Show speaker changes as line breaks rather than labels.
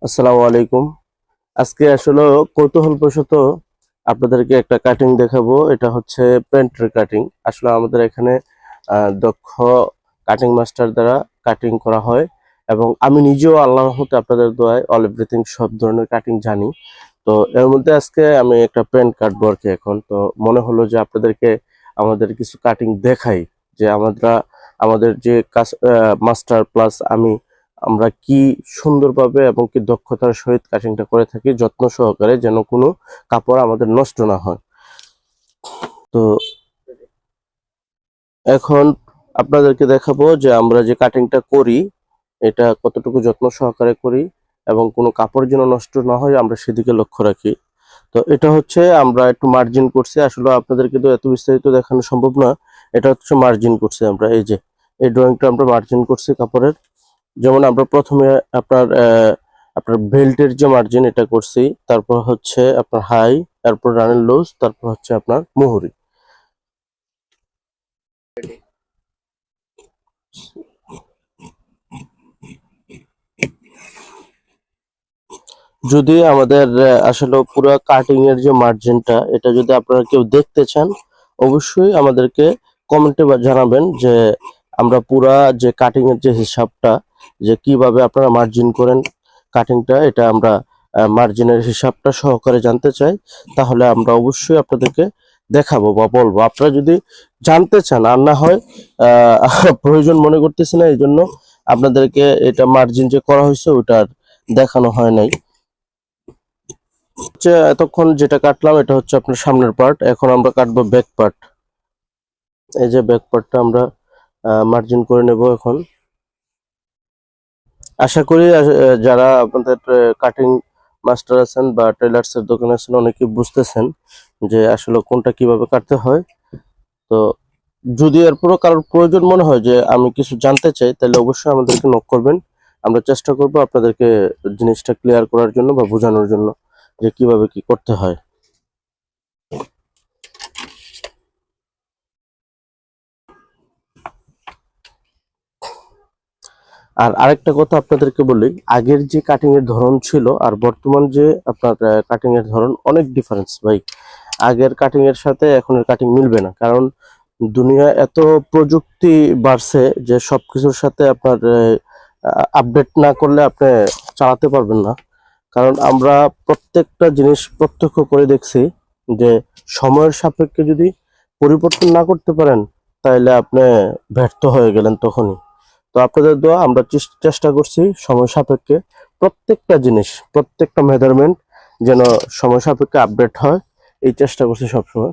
আসসালামু আলাইকুম। আজকে আসলে কৌতূহলবশত আপনাদেরকে একটা কাটিং দেখাবো। এটা হচ্ছে পেন্টের কাটিং। আসলে আমাদের এখানে দক্ষ কাটিং মাস্টার দ্বারা কাটিং করা হয় এবং আমি নিজেও আল্লাহর রহমতে আপনাদের দোয়ায় অল এভরিথিং সব ধরনের কাটিং জানি। তো এর মধ্যে আজকে আমি একটা পেন্ট কাটবো আর কি। এখন তো মনে হলো যে আপনাদেরকে আমাদের কিছু কাটিং দেখাই, যে আমাদের যে মাস্টার প্লাস আমরা কি সুন্দরভাবে এবং কি দক্ষতার সহিত কাটিংটা করে থাকি, যত্ন সহকারে, যেন কোনো কাপড় আমাদের নষ্ট না হয়। তো এখন আপনাদেরকে দেখাবো যে আমরা যে কাটিংটা করি এটা কতটুকু যত্ন সহকারে করি এবং কোনো কাপড় যেন নষ্ট না হয় আমরা সেদিকে লক্ষ্য রাখি। তো এটা হচ্ছে আমরা একটু মার্জিন করছি। আসলে আপনাদেরকে তো এত বিস্তারিত দেখানো সম্ভব না। এটা হচ্ছে মার্জিন করছি আমরা, এই যে এই ড্রয়িংটা আমরা মার্জিন করছি কাপড়ের। যেমন আমরা প্রথমে আপনার বেল্টের যে মার্জিন এটা করছি, তারপর হচ্ছে আপনার হাই, তারপর রানের লুজ, তারপর হচ্ছে আপনার মুহুরি। যদি আমাদের আসলে পুরো কাটিং এর যে মার্জিনটা এটা যদি আপনারা কেউ দেখতে চান, অবশ্যই আমাদেরকে কমেন্টে জানাবেন যে আমরা পুরা যে কাটিং এর যে হিসাবটা, যে কিভাবে আপনারা মার্জিন করেন কাটিংটা, এটা আমরা মার্জিনের হিসাবটা সহকারে জানতে চাই। তাহলে আমরা অবশ্যই আপনাদেরকে দেখাবো বা বলবো। আপনারা যদি জানতে চান, আর না হয় প্রয়োজন মনে করতেছি না, এই জন্য আপনাদেরকে এটা মার্জিন যে করা হয়েছে ওটা আর দেখানো হয় নাই। হচ্ছে এতক্ষণ যেটা কাটলাম এটা হচ্ছে আপনার সামনের পার্ট। এখন আমরা কাটবো ব্যাক পার্ট। এই যে ব্যাক পার্টটা আমরা মার্জিন করে নেব এখন। আশা করি যারা আপনাদের কাটিং মাস্টার আছেন বা টেলার্স এর দোকান আছেন অনেকেই বুঝতেছেন যে আসলে কোনটা কিভাবে কাটতে হয়। তো যদি এরপরও কারোর প্রয়োজন মনে হয় যে আমি কিছু জানতে চাই, তাহলে অবশ্যই আমাদেরকে নক করবেন। আমরা চেষ্টা করব আপনাদেরকে জিনিসটা ক্লিয়ার করার জন্য বা বোঝানোর জন্য যে কিভাবে কি করতে হয়। আর আরেকটা কথা আপনাদেরকে বলি, আগের যে কাটিং এর ধরন ছিল আর বর্তমান যে আপনার কাটিং এর ধরন অনেক ডিফারেন্স ভাই। আগের কাটিং এর সাথে এখনের কাটিং মিলবে না, কারণ দুনিয়া এত প্রযুক্তি বাড়ছে যে সবকিছুর সাথে আপনার আপডেট না করলে আপনি চালাতে পারবেন না। কারণ আমরা প্রত্যেকটা জিনিস প্রত্যক্ষ করে দেখছি যে সময়ের সাপেক্ষে যদি পরিবর্তন না করতে পারেন তাহলে আপনি ব্যর্থ হয়ে গেলেন তখনই। তো আপনাদের দোয়া আমরা চেষ্টা করছি সময় সাপেক্ষে প্রত্যেকটা জিনিস, প্রত্যেকটা মেজারমেন্ট যেন সময় সাপেক্ষে আপডেট হয়, এই চেষ্টা করছি সবসময়।